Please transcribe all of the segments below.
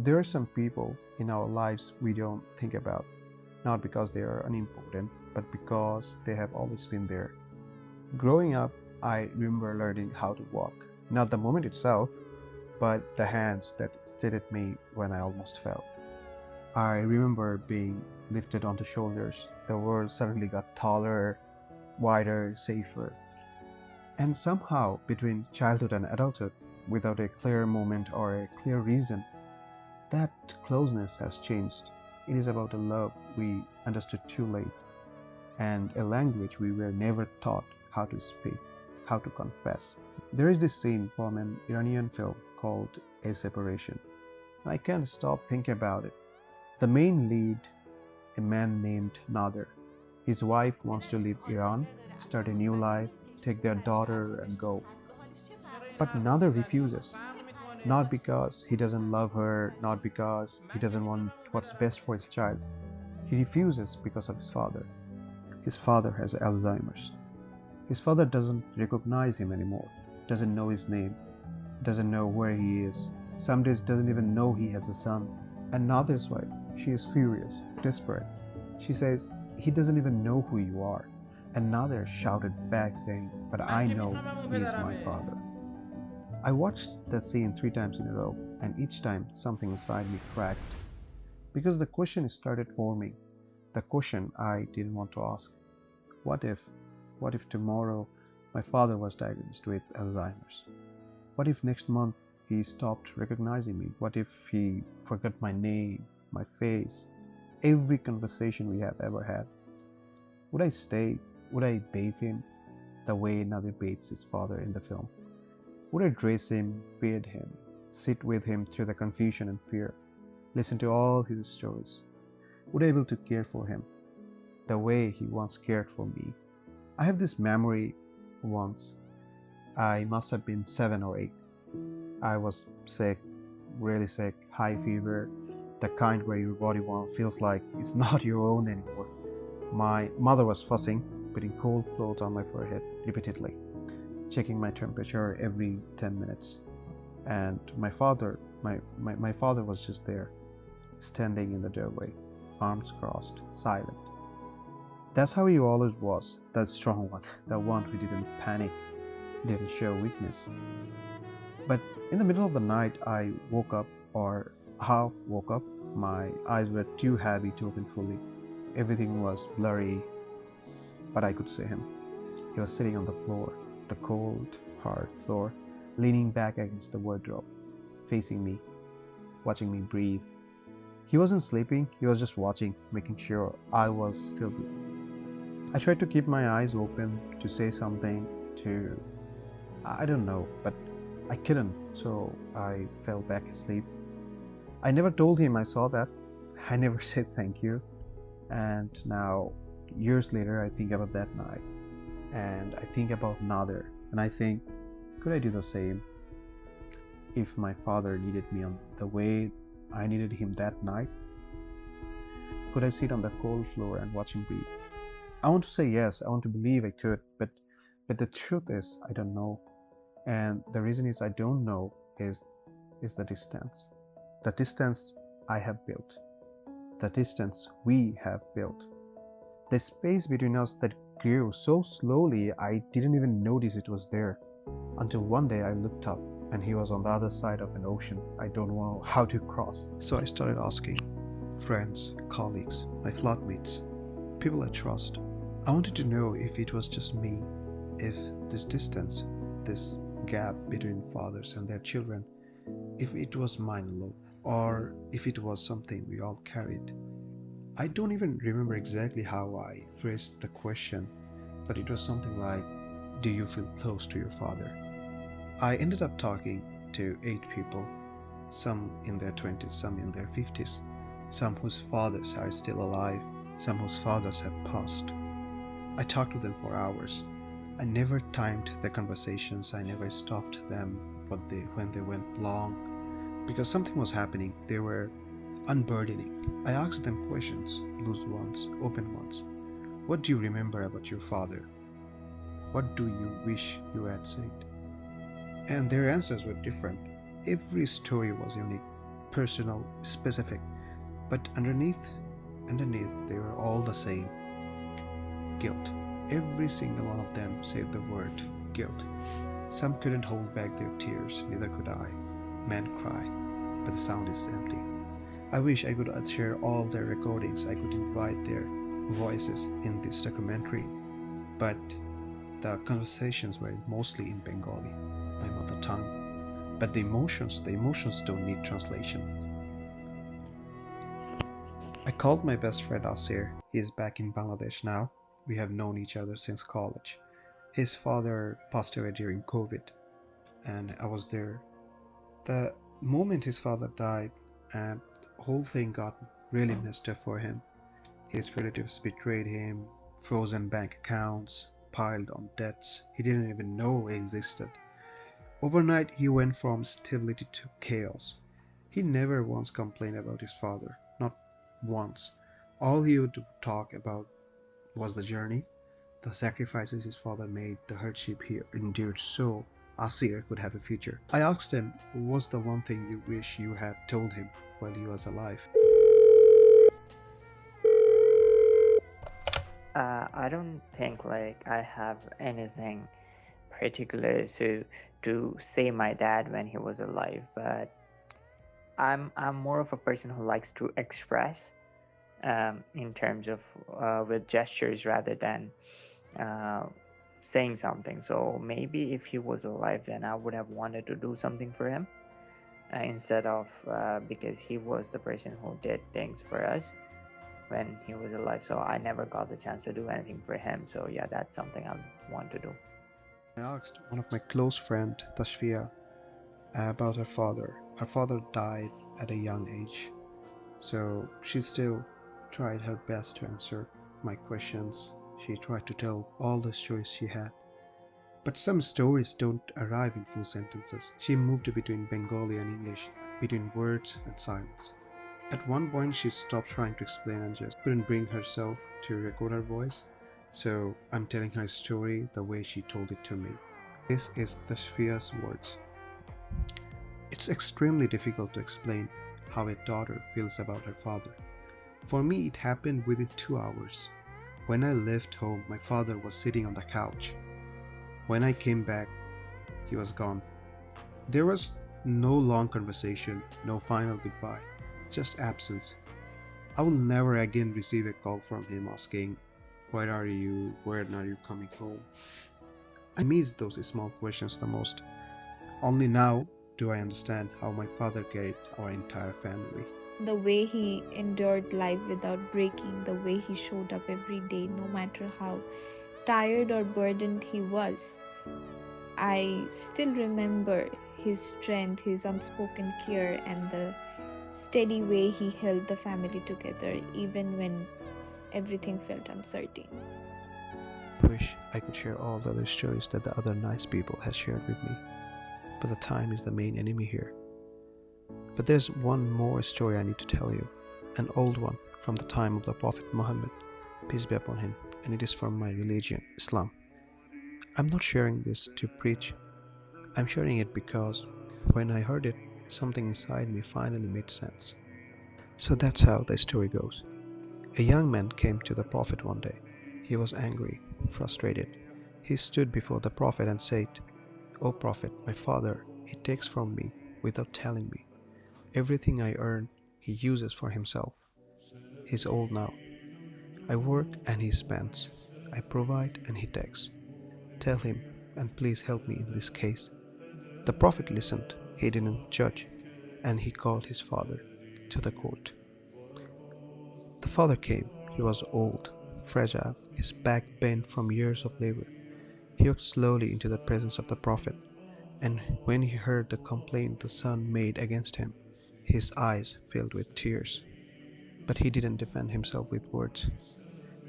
There are some people in our lives we don't think about, not because they are unimportant, but because they have always been there. Growing up, I remember learning how to walk, not the moment itself, but the hands that steadied me when I almost fell. I remember being lifted onto shoulders. The world suddenly got taller, wider, safer. And somehow, between childhood and adulthood, without a clear moment or a clear reason, that closeness has changed. It is about a love we understood too late and a language we were never taught how to speak, how to confess. There is this scene from an Iranian film called A Separation. I can't stop thinking about it. The main lead, a man named Nader. His wife wants to leave Iran, start a new life, take their daughter and go. But Nader refuses, not because he doesn't love her, not because he doesn't want what's best for his child. He refuses because of his father. His father has Alzheimer's. His father doesn't recognize him anymore, doesn't know his name, doesn't know where he is. Some days doesn't even know he has a son. And Nader's wife, she is furious, desperate. She says, he doesn't even know who you are. And Nader shouted back saying, but I know he is my father. I watched that scene 3 times in a row, and each time something inside me cracked. Because the question started forming, the question I didn't want to ask. What if? What if tomorrow my father was diagnosed with Alzheimer's? What if next month he stopped recognizing me? What if he forgot my name, my face, every conversation we have ever had? Would I stay? Would I bathe him the way Nadir bathes his father in the film? Would I dress him, feed him, sit with him through the confusion and fear, listen to all his stories? Would I be able to care for him the way he once cared for me? I have this memory once. I must have been 7 or 8. I was sick, really sick, high fever, the kind where your body feels like it's not your own anymore. My mother was fussing, putting cold clothes on my forehead repeatedly, checking my temperature every 10 minutes. And my father was just there, standing in the doorway, arms crossed, silent. That's how he always was, that strong one, the one who didn't panic, didn't show weakness. But in the middle of the night, I woke up, or half woke up. My eyes were too heavy to open fully. Everything was blurry, but I could see him. He was sitting on the floor, the cold, hard floor, leaning back against the wardrobe, facing me, watching me breathe. He wasn't sleeping, he was just watching, making sure I was still breathing. I tried to keep my eyes open, to say something, I don't know, but I couldn't, so I fell back asleep. I never told him I saw that. I never said thank you. And now, years later, I think about that night. And I think about Nader. And I think, could I do the same if my father needed me on the way I needed him that night? Could I sit on the cold floor and watch him breathe? I want to say yes, I want to believe I could, but the truth is, I don't know. And the reason is I don't know is the distance. The distance I have built. The distance we have built. The space between us that grew so slowly I didn't even notice it was there. Until one day I looked up and he was on the other side of an ocean I don't know how to cross. So I started asking friends, colleagues, my flatmates, people I trust. I wanted to know if it was just me, if this distance, this gap between fathers and their children, if it was mine alone, or if it was something we all carried. I don't even remember exactly how I phrased the question, but it was something like, do you feel close to your father? I ended up talking to 8 people, some in their 20s, some in their 50s, some whose fathers are still alive, some whose fathers have passed. I talked to them for hours. I never timed the conversations, I never stopped them when they went long, because something was happening. They were unburdening. I asked them questions, loose ones, open ones. What do you remember about your father? What do you wish you had said? And their answers were different. Every story was unique. personal, specific, but underneath, they were all the same: guilt. Every single one of them said the word guilt. Some couldn't hold back their tears, neither could I. Men cry, but the sound is empty. I wish I could share all their recordings. I could invite their voices in this documentary, but the conversations were mostly in Bengali, my mother tongue. But the emotions don't need translation. I called my best friend Asir. He is back in Bangladesh now. We have known each other since college. His father passed away during COVID, and I was there. The moment his father died, the whole thing got really messed up for him. His relatives betrayed him, frozen bank accounts, piled on debts he didn't even know existed. Overnight, he went from stability to chaos. He never once complained about his father, not once. All he would talk about was the journey, the sacrifices his father made, the hardship he endured so Asir could have a future. I asked him, what's the one thing you wish you had told him while he was alive? I don't think like I have anything particular to say my dad when he was alive, but I'm more of a person who likes to express in terms of with gestures rather than uh, saying something. So maybe if he was alive, then I would have wanted to do something for him instead of because he was the person who did things for us when he was alive. So I never got the chance to do anything for him. So yeah, that's something I want to do. I asked one of my close friend, Tashfia, about her father. Her father died at a young age, so she still tried her best to answer my questions. She tried to tell all the stories she had. But some stories don't arrive in full sentences. She moved between Bengali and English, between words and silence. At one point, she stopped trying to explain and just couldn't bring herself to record her voice. So I'm telling her story the way she told it to me. This is Tashfia's words. It's extremely difficult to explain how a daughter feels about her father. For me, it happened within 2 hours. When I left home, my father was sitting on the couch. When I came back, he was gone. There was no long conversation, no final goodbye, just absence. I will never again receive a call from him asking, where are you? When are you coming home? I miss those small questions the most. Only now do I understand how my father carried our entire family. The way he endured life without breaking, the way he showed up every day, no matter how tired or burdened he was. I still remember his strength, his unspoken care, and the steady way he held the family together, even when everything felt uncertain. I wish I could share all the other stories that the other nice people has shared with me, but the time is the main enemy here. But there's one more story I need to tell you, an old one from the time of the Prophet Muhammad, peace be upon him, and it is from my religion, Islam. I'm not sharing this to preach, I'm sharing it because when I heard it, something inside me finally made sense. So that's how the story goes. A young man came to the Prophet one day. He was angry, frustrated. He stood before the Prophet and said, O Prophet, my father, he takes from me without telling me. Everything I earn, he uses for himself. He's old now. I work and he spends. I provide and he takes. Tell him and please help me in this case. The Prophet listened. He didn't judge, and he called his father to the court. The father came. He was old, fragile, his back bent from years of labor. He walked slowly into the presence of the Prophet, and when he heard the complaint the son made against him, his eyes filled with tears. But he didn't defend himself with words.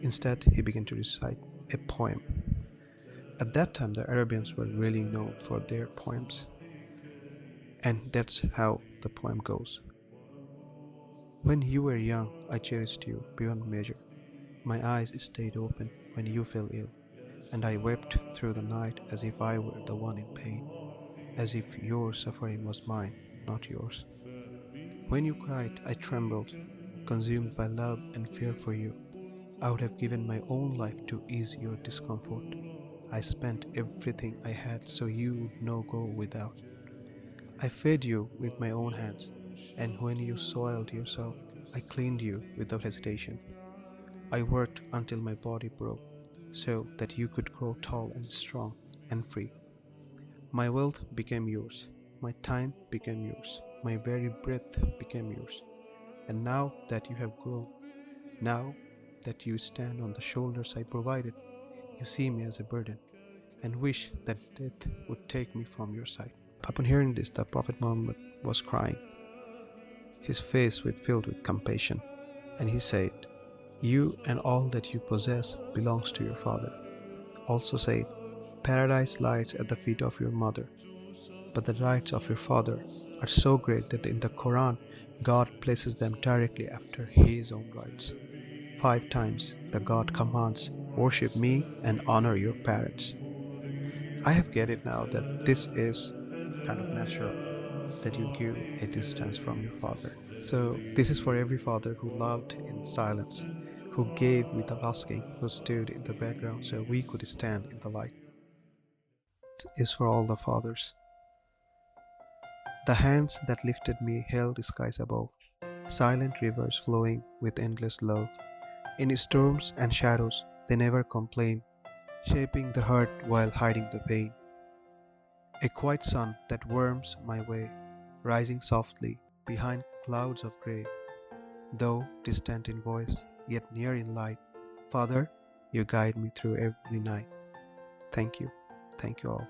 Instead, he began to recite a poem. At that time, the Arabians were really known for their poems, and that's how the poem goes. When you were young, I cherished you beyond measure. My eyes stayed open when you fell ill, and I wept through the night as if I were the one in pain, as if your suffering was mine, not yours. When you cried, I trembled, consumed by love and fear for you. I would have given my own life to ease your discomfort. I spent everything I had so you would not go without. I fed you with my own hands, and when you soiled yourself, I cleaned you without hesitation. I worked until my body broke, so that you could grow tall and strong and free. My wealth became yours, my time became yours, my very breath became yours. And now that you have grown, now that you stand on the shoulders I provided, you see me as a burden and wish that death would take me from your side. Upon hearing this, the Prophet Muhammad was crying, his face was filled with compassion, and he said, "You and all that you possess belongs to your father." Also said, "Paradise lies at the feet of your mother, but the rights of your father are so great that in the Quran, God places them directly after his own rights. 5 times the God commands, worship me and honor your parents." I have get it now that this is kind of natural that you give a distance from your father. So this is for every father who loved in silence, who gave without asking, who stood in the background so we could stand in the light. It is for all the fathers. The hands that lifted me held skies above, silent rivers flowing with endless love. In storms and shadows, they never complain, shaping the heart while hiding the pain. A quiet sun that warms my way, rising softly behind clouds of grey, though distant in voice, yet near in light. Father, you guide me through every night. Thank you. Thank you all.